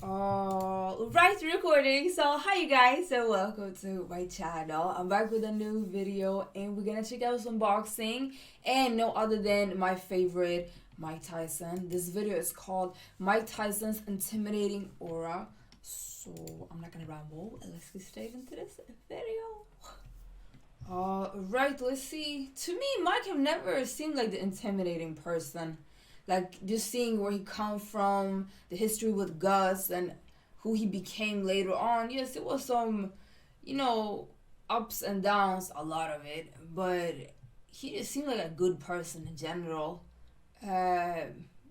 Right, recording. So hi you guys, so welcome to my channel. I'm back with a new video and we're gonna check out some boxing, and no other than my favorite, Mike Tyson. This video is called Mike Tyson's Intimidating Aura. So I'm not gonna ramble and let's get straight into this video. Right, let's see. To me, Mike have never seemed like the intimidating person. Like, just seeing where he come from, the history with Gus, and who he became later on. Yes, it was some, ups and downs, a lot of it. But he just seemed like a good person in general.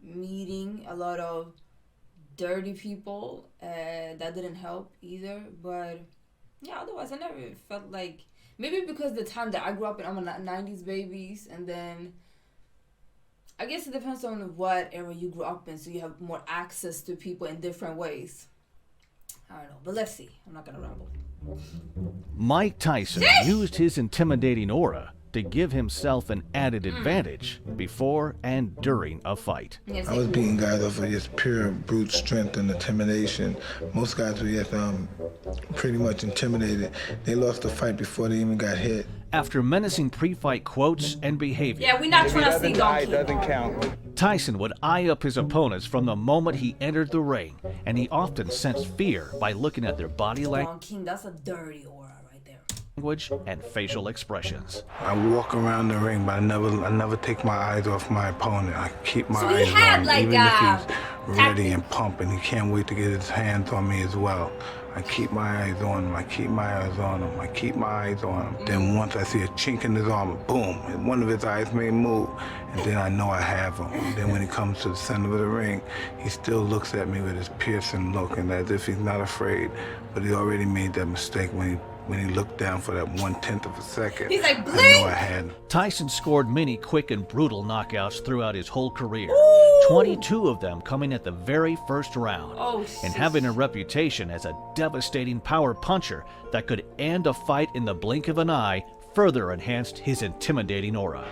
Meeting a lot of dirty people, that didn't help either. But, yeah, otherwise I never felt like... Maybe because the time that I grew up in, I'm a 90s babies, and then... I guess it depends on what era you grew up in, so you have more access to people in different ways. I don't know, but let's see. I'm not gonna ramble. Mike Tyson used his intimidating aura to give himself an added advantage before and during a fight. I was beating guys off of just pure brute strength and intimidation. Most guys were just pretty much intimidated. They lost the fight before they even got hit. After menacing pre-fight quotes and behavior, yeah, we're not trying to see donkey. Doesn't count. Tyson would eye up his opponents from the moment he entered the ring, and he often sensed fear by looking at their body King, that's a dirty aura right there. language and facial expressions. I walk around the ring, but I never take my eyes off my opponent. I keep my eyes on him, like even if he's ready and pumping. He can't wait to get his hands on me as well. I keep my eyes on him, I keep my eyes on him, I keep my eyes on him. Then once I see a chink in his armor, boom, and one of his eyes may move, and then I know I have him. And then when he comes to the center of the ring, he still looks at me with his piercing look, and as if he's not afraid, but he already made that mistake when he looked down for that 1/10 of a second. He's like, I know I had him. Tyson scored many quick and brutal knockouts throughout his whole career, 22 of them coming at the very first round, and having a reputation as a devastating power puncher that could end a fight in the blink of an eye further enhanced his intimidating aura. Look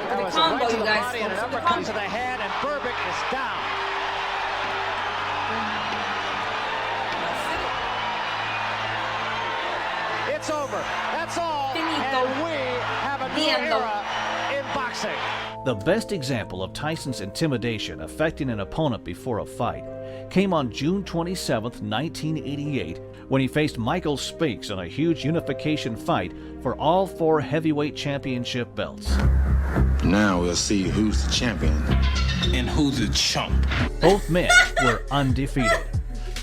at the combo, you guys. And an uppercut to the head, and Burbick is down. It's over. That's all. And we have a new era in boxing. The best example of Tyson's intimidation affecting an opponent before a fight came on June 27, 1988, when he faced Michael Spinks in a huge unification fight for all 4 heavyweight championship belts. Now we'll see who's the champion and who's the chump. Both men were undefeated.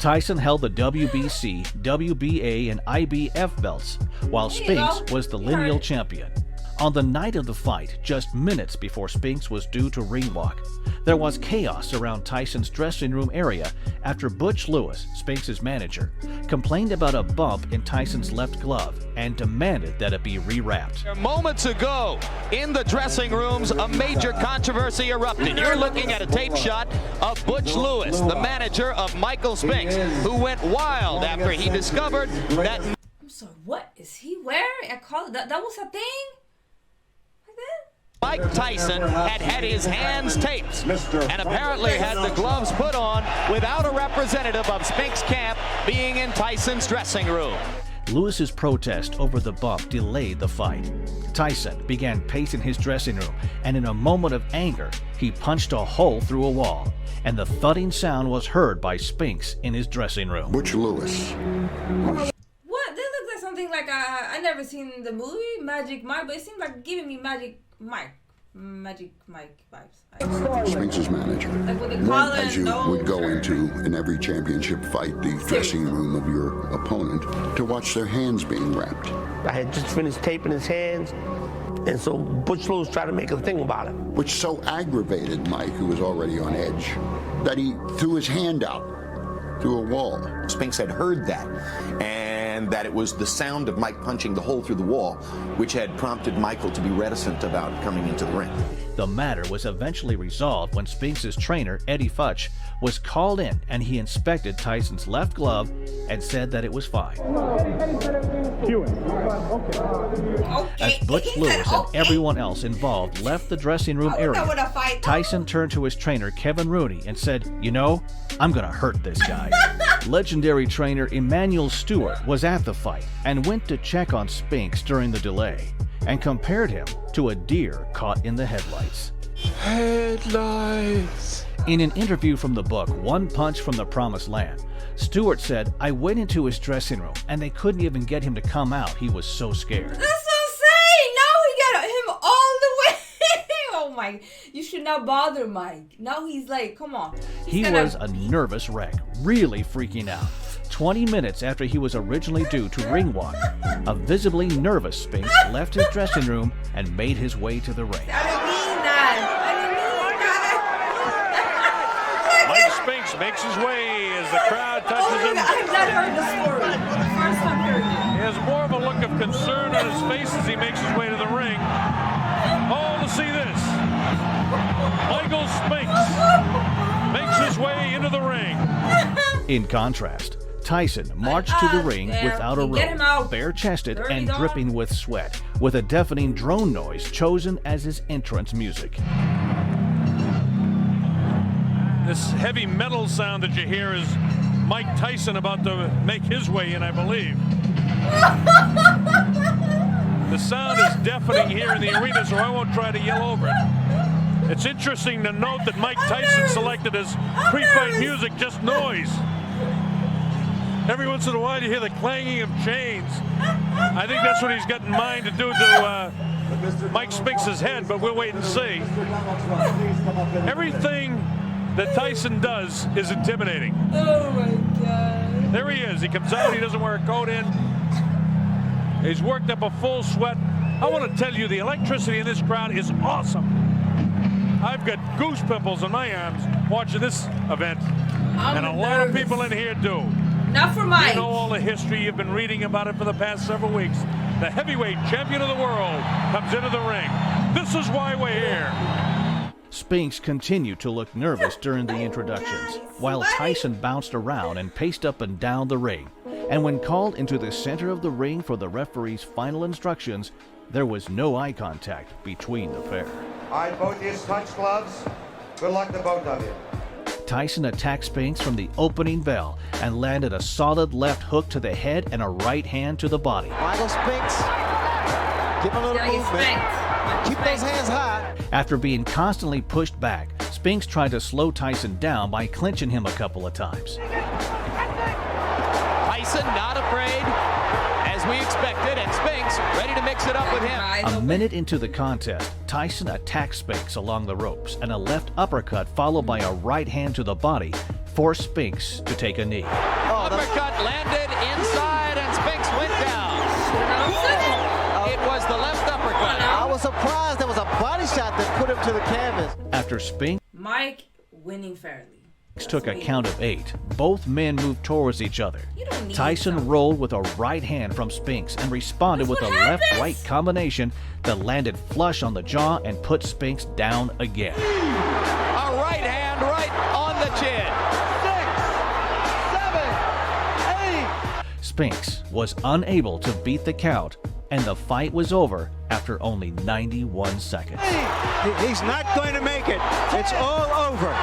Tyson held the WBC, WBA, and IBF belts, while Spinks was the lineal champion. On the night of the fight, just minutes before Spinks was due to ring walk, there was chaos around Tyson's dressing room area after Butch Lewis, Spinks' manager, complained about a bump in Tyson's left glove and demanded that it be rewrapped. Moments ago, in the dressing rooms, a major controversy erupted. You're looking at a tape shot of Butch Lewis, the manager of Michael Spinks, who went wild after he discovered that... I'm sorry, what is he wearing? I call it that was a thing? Mike Tyson had his hands taped and apparently had the gloves put on without a representative of Spinks' camp being in Tyson's dressing room. Lewis's protest over the bump delayed the fight. Tyson began pacing his dressing room, and in a moment of anger, he punched a hole through a wall, and the thudding sound was heard by Spinks in his dressing room. Butch Lewis. What? This looks like something like I never seen the movie Magic Mike, but it seems like giving me Magic Mike vibes. Spinks' manager. Like with the collar, as you would go into in every championship fight, the dressing room of your opponent, to watch their hands being wrapped. I had just finished taping his hands, and so Butch Lewis tried to make a thing about it. Which so aggravated Mike, who was already on edge, that he threw his hand out through a wall. Spinks had heard that, and that it was the sound of Mike punching the hole through the wall which had prompted Michael to be reticent about coming into the ring. The matter was eventually resolved when Spinks' trainer, Eddie Futch, was called in, and he inspected Tyson's left glove and said that it was fine. As Butch Lewis and everyone else involved left the dressing room area, Tyson turned to his trainer Kevin Rooney and said, "You know, I'm gonna hurt this guy." Legendary trainer Emmanuel Stewart was at the fight and went to check on Spinks during the delay and compared him to a deer caught in the headlights. Headlights. In an interview from the book One Punch from the Promised Land, Stewart said, "I went into his dressing room and they couldn't even get him to come out. He was so scared." That's what I'm saying. Now we got him all the way. Oh my, you should not bother Mike. Now he's like, come on. He was a nervous wreck, really freaking out. 20 minutes after he was originally due to ring walk, a visibly nervous Spinks left his dressing room and made his way to the ring. I didn't mean that. Mike Spinks makes his way as the crowd touches him. I've not heard the story. First time hearing it. He has more of a look of concern on his face as he makes his way to the ring. Oh, to see this. Michael Spinks makes his way into the ring. In contrast, Tyson marched to the ring without a robe, bare-chested and dripping with sweat, with a deafening drone noise chosen as his entrance music. This heavy metal sound that you hear is Mike Tyson about to make his way in, I believe. The sound is deafening here in the arena, so I won't try to yell over it. It's interesting to note that Mike Tyson selected as pre-fight music just noise. Every once in a while you hear the clanging of chains. I think that's what he's got in mind to do to Mike Spinks' head, but we'll wait and see. Everything that Tyson does is intimidating. Oh my God. There he is. He comes out. He doesn't wear a coat in. He's worked up a full sweat. I want to tell you, the electricity in this crowd is awesome. I've got goose pimples on my arms watching this event. And a lot of people in here do. Not for Mike. You know all the history. You've been reading about it for the past several weeks. The heavyweight champion of the world comes into the ring. This is why we're here. Spinks continued to look nervous during the introductions, while Tyson bounced around and paced up and down the ring. And when called into the center of the ring for the referee's final instructions, there was no eye contact between the pair. All right, both of you touch gloves. Good luck to both of you. Tyson attacked Spinks from the opening bell and landed a solid left hook to the head and a right hand to the body. Michael Spinks, give him a little movement. Keep those hands high. After being constantly pushed back, Spinks tried to slow Tyson down by clinching him a couple of times. Tyson not afraid, as we expected, and Spinks ready to mix it up with him. A minute into the contest, Tyson attacked Spinks along the ropes, and a left uppercut followed by a right hand to the body forced Spinks to take a knee. Uppercut landed inside, and Spinks went down. It was the left uppercut. I was surprised there was a body shot that put him to the canvas. After Spinks Mike winning fairly. took a count of 8, both men moved towards each other. Tyson rolled with a right hand from Spinks and responded with a left-right combination that landed flush on the jaw and put Spinks down again. A right hand right on the chin. 6, 7, 8. Spinks was unable to beat the count, and the fight was over after only 91 seconds. He's not going to make it. It's all over.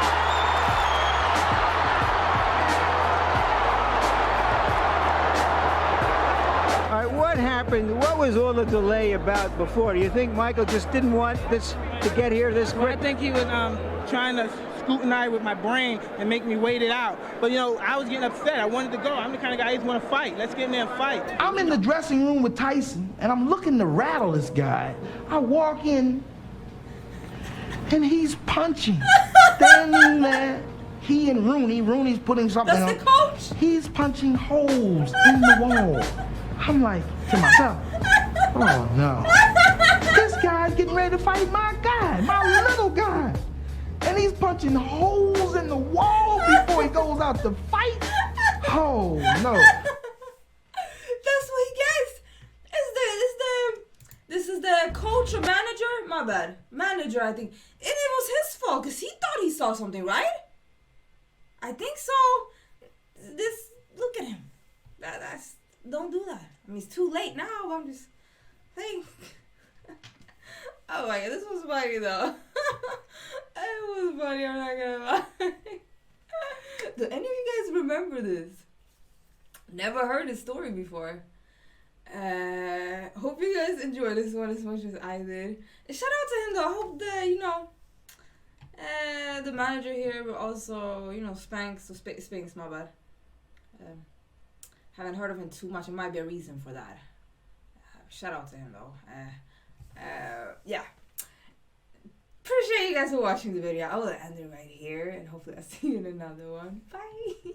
What happened? What was all the delay about before? Do you think Michael just didn't want this to get here this quick? Well, I think he was trying to scrutinize with my brain and make me wait it out. But, you know, I was getting upset. I wanted to go. I'm the kind of guy who's want to fight. Let's get in there and fight. I'm in the dressing room with Tyson, and I'm looking to rattle this guy. I walk in, and he's punching. Standing there. He and Rooney's putting something on. That's the coach? He's punching holes in the wall. I'm like to myself, oh no. This guy's getting ready to fight my guy, my little guy. And he's punching holes in the wall before he goes out to fight. Oh no. That's what he gets. This is the coach or manager? My bad. Manager, I think. And it was his fault because he thought he saw something, right? I think so. Look at him. Don't do that. I mean, it's too late now, but I'm just like, oh my god, this was funny though. It was funny, I'm not gonna lie. Do any of you guys remember this? Never heard this story before. Hope you guys enjoyed this one as much as I did. And shout out to him though. I hope that, you know, the manager here, but also, you know, Spanx, my bad. Haven't heard of him too much. It might be a reason for that. Shout out to him though. Yeah. Appreciate you guys for watching the video. I will end it right here, and hopefully I'll see you in another one. Bye.